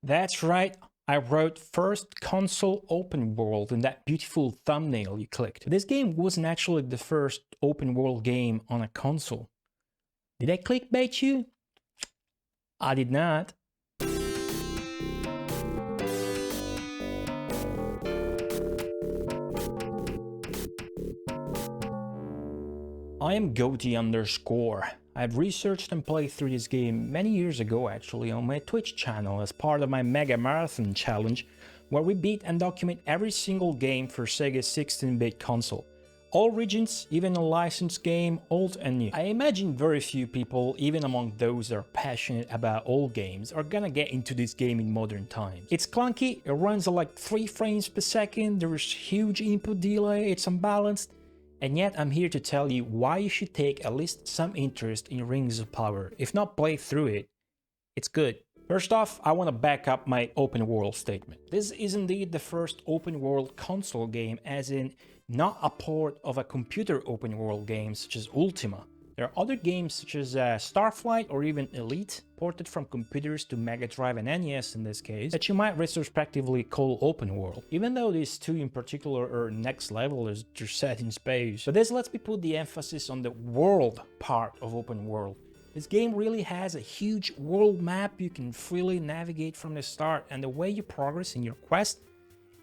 That's right, I wrote first console open world in that beautiful thumbnail you clicked. This game wasn't actually the first open world game on a console. Did I clickbait you? I did not. I am Goaty_. I've researched and played through this game many years ago actually on my Twitch channel as part of my Mega Marathon challenge, where we beat and document every single game for Sega's 16-bit console. All regions, even a licensed game, old and new. I imagine very few people, even among those that are passionate about old games, are gonna get into this game in modern times. It's clunky, it runs at like 3 frames per second, there's huge input delay, it's unbalanced, and yet I'm here to tell you why you should take at least some interest in Rings of Power. If not play through it, it's good. First off, I want to back up my open world statement. This is indeed the first open world console game, as in not a port of a computer open world game such as Ultima. There are other games such as Starflight or even Elite, ported from computers to Mega Drive and NES in this case, that you might retrospectively call open world. Even though these two in particular are next level as they're set in space. But this lets me put the emphasis on the world part of open world. This game really has a huge world map you can freely navigate from the start, and the way you progress in your quest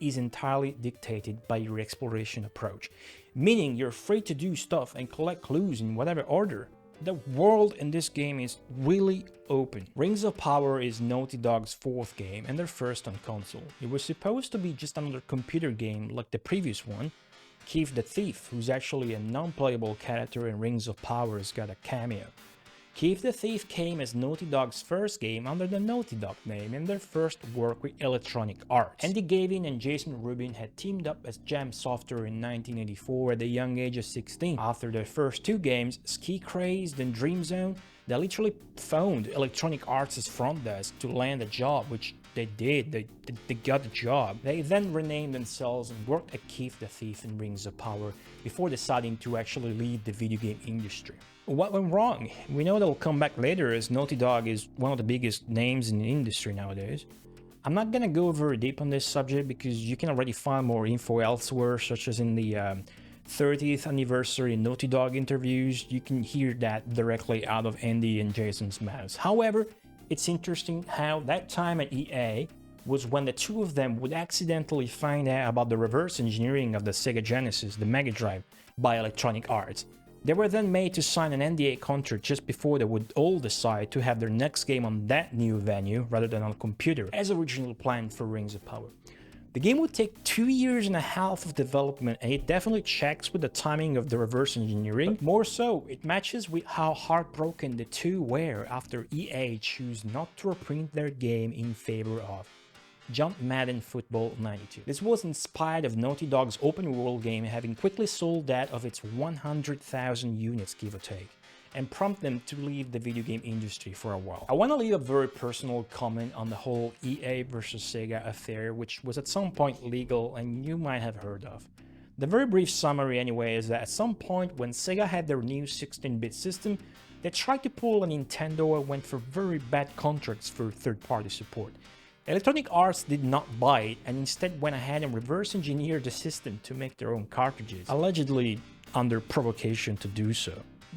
is entirely dictated by your exploration approach, meaning you're free to do stuff and collect clues in whatever order. The world in this game is really open. Rings of Power is Naughty Dog's 4th game and their first on console. It was supposed to be just another computer game like the previous one. Keef the Thief, who's actually a non-playable character in Rings of Power, has got a cameo. Keef the Thief came as Naughty Dog's first game under the Naughty Dog name and their first work with Electronic Arts. Andy Gavin and Jason Rubin had teamed up as Jam Software in 1984 at the young age of 16. After their first 2 games, Ski Crazed and Dream Zone, they literally phoned Electronic Arts' front desk to land a job, which they did. They got the job. They then renamed themselves and worked at Keef the Thief and Rings of Power before deciding to actually leave the video game industry. What went wrong? We know they'll come back later, as Naughty Dog is one of the biggest names in the industry nowadays. I'm not gonna go very deep on this subject because you can already find more info elsewhere, such as in the 30th anniversary Naughty Dog interviews. You can hear that directly out of Andy and Jason's mouths. However, it's interesting how that time at EA was when the two of them would accidentally find out about the reverse engineering of the Sega Genesis, the Mega Drive, by Electronic Arts. They were then made to sign an NDA contract just before they would all decide to have their next game on that new venue rather than on a computer, as originally planned for Rings of Power. The game would take 2.5 years of development, and it definitely checks with the timing of the reverse engineering. But more so, it matches with how heartbroken the two were after EA chose not to reprint their game in favor of Jump Madden Football 92. This was inspired of Naughty Dog's open world game having quickly sold that of its 100,000 units, give or take, and prompt them to leave the video game industry for a while. I want to leave a very personal comment on the whole EA versus Sega affair, which was at some point legal and you might have heard of. The very brief summary anyway is that at some point when Sega had their new 16-bit system, they tried to pull a Nintendo and went for very bad contracts for third-party support. Electronic Arts did not buy it and instead went ahead and reverse engineered the system to make their own cartridges, allegedly under provocation to do so.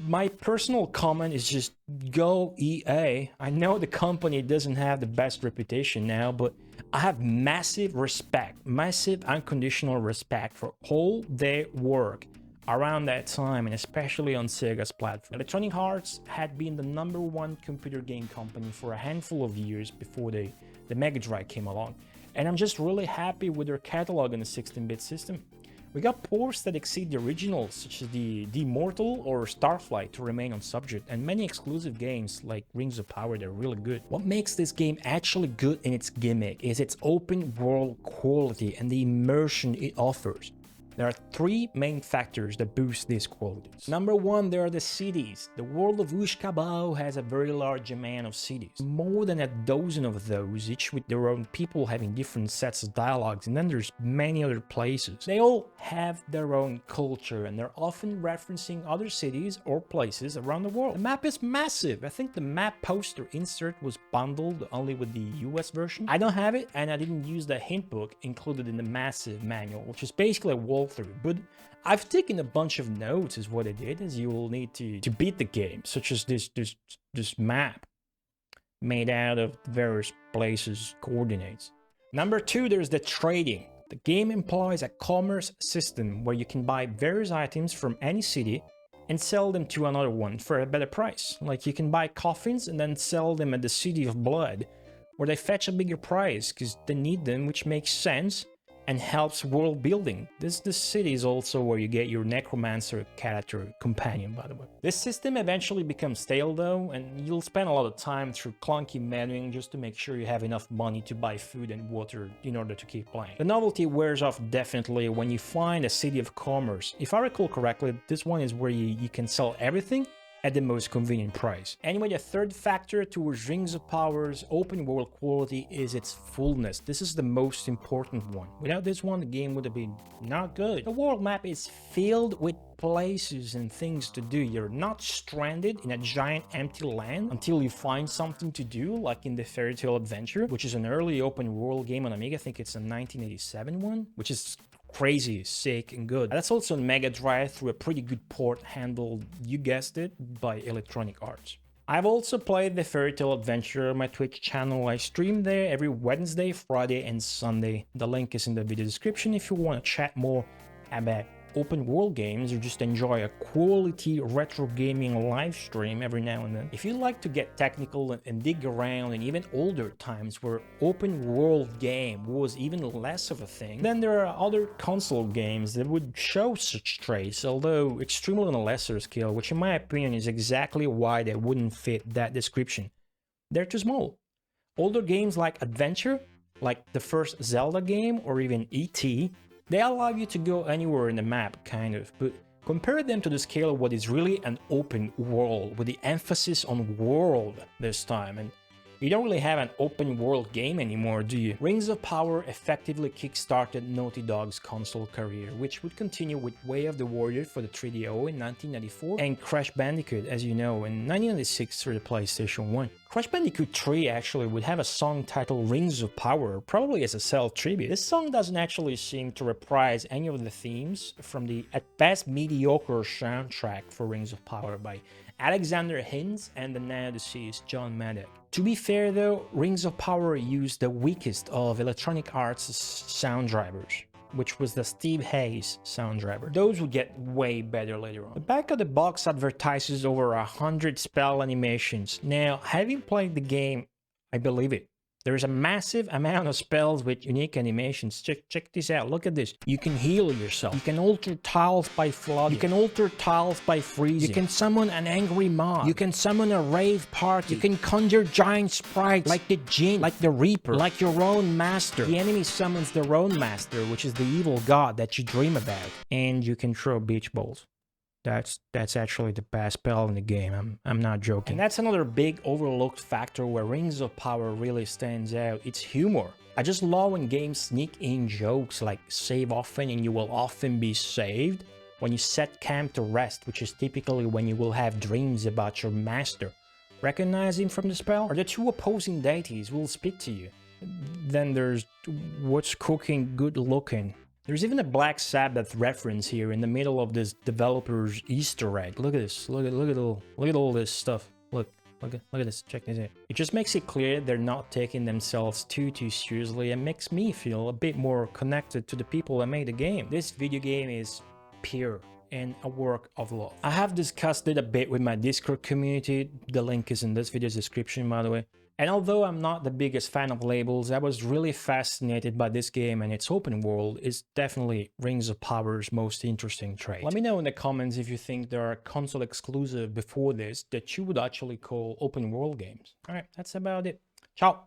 My personal comment is just go EA. I know the company doesn't have the best reputation now, but I have massive respect, massive unconditional respect for all their work around that time, and especially on Sega's platform. Electronic Arts had been the #1 computer game company for a handful of years before the Mega Drive came along, and I'm just really happy with their catalog on the 16-bit system. We got ports that exceed the originals, such as the Immortal or Starflight, to remain on subject, and many exclusive games like Rings of Power that are really good. What makes this game actually good in its gimmick is its open world quality and the immersion it offers. There are three main factors that boost these qualities. Number one, there are the cities. The world of Ushkabao has a very large amount of cities. More than a dozen of those, each with their own people having different sets of dialogues, and then there's many other places. They all have their own culture, and they're often referencing other cities or places around the world. The map is massive. I think the map poster insert was bundled only with the US version. I don't have it, and I didn't use the hint book included in the massive manual, which is basically a walkthrough, but I've taken a bunch of notes is what I did, as you will need to beat the game, such as this map made out of various places coordinates. Number two, there's the trading. The game employs a commerce system where you can buy various items from any city and sell them to another one for a better price. Like you can buy coffins and then sell them at the City of Blood, where they fetch a bigger price because they need them, which makes sense and helps world building. This city is also where you get your necromancer character companion, by the way. This system eventually becomes stale though, and you'll spend a lot of time through clunky menuing just to make sure you have enough money to buy food and water in order to keep playing. The novelty wears off definitely when you find a city of commerce. If I recall correctly, this one is where you can sell everything at the most convenient price. Anyway, the third factor towards Rings of Power's open world quality is its fullness. This is the most important one. Without this one, the game would have been not good. The world map is filled with places and things to do. You're not stranded in a giant empty land until you find something to do, like in the Fairy Tale Adventure, which is an early open world game on Amiga. I think it's a 1987 one, which is crazy, sick, and good. That's also on Mega Drive through a pretty good port handled, you guessed it, by Electronic Arts. I've also played the Fairy Tale Adventure on my Twitch channel. I stream there every Wednesday, Friday, and Sunday. The link is in the video description if you want to chat more about open world games or just enjoy a quality retro gaming live stream every now and then. If you like to get technical and dig around in even older times where open world game was even less of a thing, then there are other console games that would show such traits, although extremely on a lesser scale, which in my opinion is exactly why they wouldn't fit that description. They're too small. Older games like Adventure, like the first Zelda game, or even E.T., they allow you to go anywhere in the map, kind of, but compare them to the scale of what is really an open world, with the emphasis on world this time, and you don't really have an open world game anymore, do you? Rings of Power effectively kickstarted Naughty Dog's console career, which would continue with Way of the Warrior for the 3DO in 1994, and Crash Bandicoot, as you know, in 1996 for the PlayStation 1. Crash Bandicoot 3 actually would have a song titled Rings of Power, probably as a Cell tribute. This song doesn't actually seem to reprise any of the themes from the at best mediocre soundtrack for Rings of Power by Alexander Hinds and the now deceased John Maddock. To be fair though, Rings of Power used the weakest of Electronic Arts' sound drivers, which was the Steve Hayes sound driver. Those would get way better later on. The back of the box advertises over 100 spell animations. Now, having played the game, I believe it. There is a massive amount of spells with unique animations. Check this out. Look at this. You can heal yourself. You can alter tiles by flooding. You can alter tiles by freezing. You can summon an angry mob. You can summon a rave party. You can conjure giant sprites like the Djinn, like the Reaper, like your own master. The enemy summons their own master, which is the evil god that you dream about. And you can throw beach balls. That's actually the best spell in the game. I'm not joking. And that's another big overlooked factor where Rings of Power really stands out. It's humor. I just love when games sneak in jokes like save often and you will often be saved, when you set camp to rest, which is typically when you will have dreams about your master. Recognize him from the spell? Or the two opposing deities will speak to you. Then there's what's cooking good looking. There's even a Black Sabbath reference here in the middle of this developer's Easter egg. Look at this. Look at all this stuff. Look at this. Check this out. It just makes it clear they're not taking themselves too seriously and makes me feel a bit more connected to the people that made the game. This video game is pure and a work of love. I have discussed it a bit with my Discord community. The link is in this video's description, by the way. And although I'm not the biggest fan of labels, I was really fascinated by this game, and its open world is definitely Rings of Power's most interesting trait. Let me know in the comments if you think there are console exclusive before this that you would actually call open world games. Alright, that's about it. Ciao!